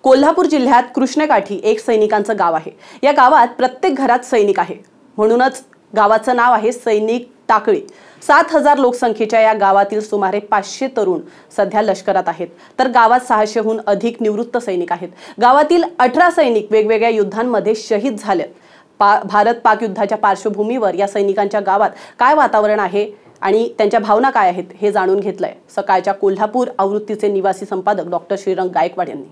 कोल्हापूर जिल्ह्यात कृष्णकाठी एक सैनिकांचं गाव आहे। या गावात प्रत्येक घरात सैनिक आहे, म्हणूनच गावाचं नाव आहे सैनिक टाकळी। 7000 लोकसंख्येच्या या गावातील सुमारे 500 तरुण सध्या लष्करात आहेत, तर गावात 600हून अधिक निवृत्त सैनिक आहेत। गावातील 18 सैनिक वेगवेगळ्या युद्धांमध्ये शहीद झालेत। भारत पाक युद्धाच्या पार्श्वभूमीवर या सैनिकांच्या गावात काय वातावरण आहे आणि त्यांच्या भावना काय आहेत हे जाणून घेतलंय सकाळच्या कोल्हापूर आवृत्तीचे निवासी संपादक डॉक्टर श्रीरंग गायकवाड यांनी।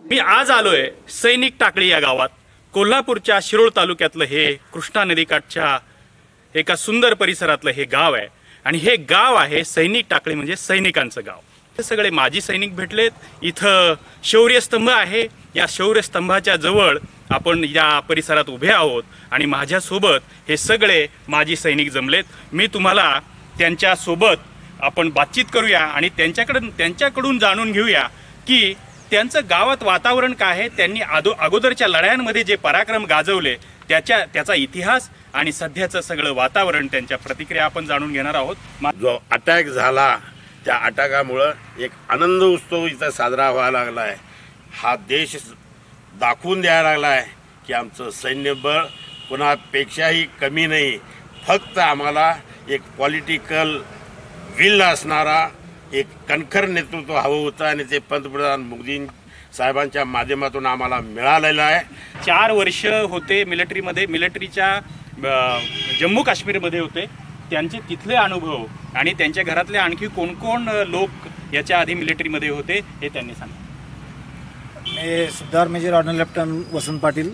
मी आज आलोय सैनिक टाकळी या गावात। कोल्हापूरच्या शिरोळ तालुक्यातलं हे कृष्णा नदीकाठच्या एका सुंदर परिसरातलं हे गाव आहे आणि हे गाव आहे सैनिक टाकळी, म्हणजे सैनिकांचं गाव। हे सगळे माजी सैनिक भेटलेत। इथं शौर्य स्तंभ आहे। या शौर्य स्तंभाच्या जवळ आपण या परिसरात उभे आहोत आणि माझ्या सोबत हे सगळे माजी सैनिक जमलेत। मी तुम्हाला त्यांच्या सोबत आपण बातचीत करूया आणि त्यांच्याकडून जाणून घेऊया की त्यांचं गावात वातावरण काय आहे, त्यांनी अगोदरच्या लढायांमध्ये जे पराक्रम गाजवले त्याचा इतिहास आणि सध्याचं सगळं वातावरण, त्यांच्या प्रतिक्रिया आपण जाणून घेणार आहोत। जो अटॅक झाला त्या अटॅकामुळे एक आनंद उत्सव इथं साजरा व्हायला लागला आहे। हा देश दाखवून द्यायला लागला आहे की आमचं सैन्यबळ कुणापेक्षाही कमी नाही। फक्त आम्हाला एक पॉलिटिकल विल असणारा एक कणखर नेतृत्व हवं होतं आणि ते पंतप्रधान मोदी साहेबांच्या माध्यमातून आम्हाला मिळालेलं आहे। 4 वर्ष होते मिलिटरीमध्ये, मिलिटरीच्या जम्मू काश्मीरमध्ये होते। त्यांचे तिथले अनुभव आणि त्यांच्या घरातले आणखी कोण कोण लोक याच्या आधी मिलिटरीमध्ये होते हे त्यांनी सांगितलं। मी सुधार मेजर ऑर्डनल लेफ्टनंट वसंत पाटील।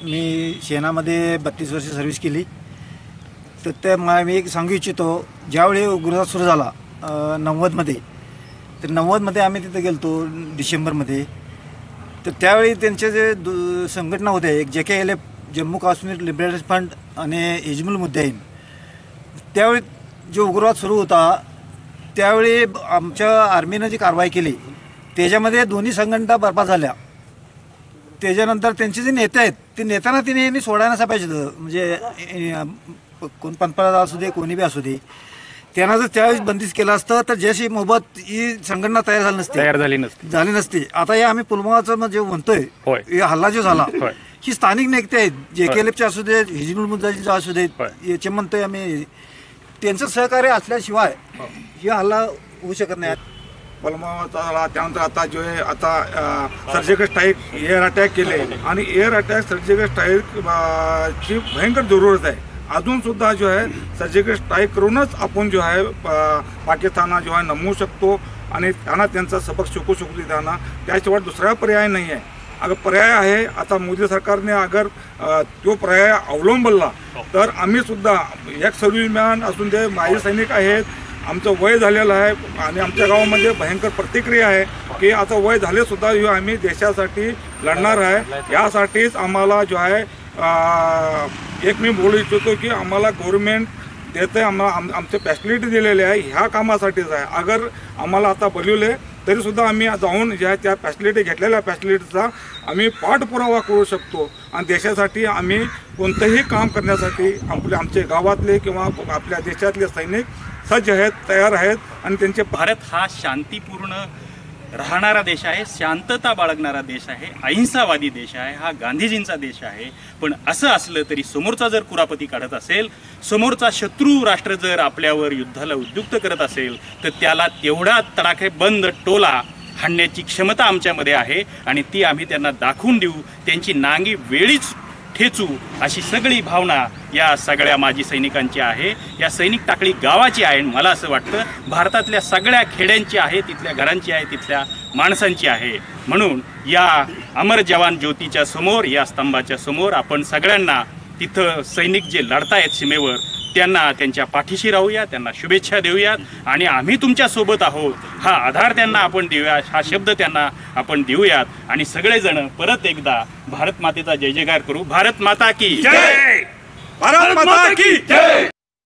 मी सेनामध्ये 32 वर्ष सर्व्हिस केली। तर मी एक सांगू इच्छितो, ज्यावेळी उग्रवाद सुरू झाला 90मध्ये, तर 90मध्ये आम्ही तिथे गेलतो डिसेंबरमध्ये। तर त्यावेळी त्यांचे जे संघटना होत्या, एक JKLF Jammu Kashmir liberation front आणि हिजबुल मुजाहिदीन, त्यावेळी जो उग्रवाद सुरू होता त्यावेळी आमच्या आर्मीनं जी कारवाई केली त्याच्यामध्ये दोन्ही संघटना बरबाद झाल्या। त्याच्यानंतर त्यांचे जे नेते आहेत ते नेत्यांना तिने सोडायला नसा पाहिजे, म्हणजे कोण पंतप्रधान असू दे कोणी बी असू दे, त्यांना जर त्यावेळेस बंदिश केलं असतं तर जैश-ए मोहम्मद ही संघटना तयार झाली नसती। आता या आम्ही पुलवामाचं जे म्हणतोय हे हल्ला जो झाला, ही स्थानिक नेते आहेत, JKLFचे असू देत, हिजबुल मुजाहिदीनचे असू देत, याचे म्हणतोय आम्ही, त्यांचं सहकार्य असल्याशिवाय ही हल्ला होऊ शकत नाही। पुलवामाचा झाला, त्यानंतर आता जो आहे आता सर्जिकल स्ट्राईक, एअर अटॅक केले आणि एअर अटॅक सर्जिकल स्ट्राईक ची भयंकर जरूरत आहे। अजून सुद्धा जो आहे सर्जिकल स्ट्राईक करूनच आपण जो आहे पाकिस्तानला जो आहे नमवू शकतो आणि त्यांना त्यांचा सबक शिकू शकतो। त्यांना त्याशिवाय दुसरा पर्याय नाही आहे। अगर पर्याय आहे, आता मोदी सरकारने अगर तो पर्याय अवलंबला तर आम्ही सुद्धा एक सर्व्हिसमॅन असून दे, माजी सैनिक आहेत, आमचं वय झालेलं आहे आणि आमच्या गावामध्ये भयंकर प्रतिक्रिया आहे की आता वय झाले सुद्धा आम्ही देशासाठी लढणार आहे। यासाठीच आम्हाला जो आहे एक मी बोलू इच्छितो की आम्हाला गव्हर्नमेंट देते, आम्हाला आमचे फॅसिलिटी दिलेले आहे ह्या कामासाठीच आहे। अगर आम्हाला आता बोलवले तरीसुद्धा आम्ही जाऊन ज्या त्या फॅसिलिटी घेतलेल्या फॅसिलिटीचा आम्ही पाठपुरावा करू शकतो आणि देशासाठी आम्ही कोणतंही काम करण्यासाठी आमचे गावातले किंवा आपल्या देशातले सैनिक सज्ज आहेत, तयार आहेत आणि त्यांचे। भारत हा शांतीपूर्ण राहणारा देश आहे, शांतता बाळगणारा देश आहे, अहिंसावादी देश आहे, हा गांधीजींचा देश आहे। पण असं असलं तरी समोरचा जर कुरापती काढत असेल, समोरचा शत्रू राष्ट्र जर आपल्यावर युद्धाला उद्युक्त करत असेल तर त्याला तेवढा तडाखेबंद टोला हाणण्याची क्षमता आमच्यामध्ये आहे आणि ती आम्ही त्यांना दाखवून देऊ, त्यांची नांगी वेळीच ठेचू, अशी सगळी भावना या सगळ्या माजी सैनिकांची आहे, या सैनिक टाकळी गावाची आहे। मला असं वाटतं भारतातल्या सगळ्या खेड्यांची आहे, तिथल्या घरांची आहे, तिथल्या माणसांची आहे। म्हणून या अमर जवान ज्योतीच्या समोर, या स्तंभाच्या समोर आपण सगळ्यांना तिथं सैनिक जे लढतायत सीमेवर त्यांना त्यांच्या पाठीशी राहूया, त्यांना शुभेच्छा देऊयात आणि आम्ही तुमच्या सोबत आहोत हा आधार त्यांना आपण देऊया, हा शब्द त्यांना आपण देऊयात आणि सगळेजण परत एकदा भारत मातेचा जय जयकार करू। भारत माता की जय, भारत माता की जय।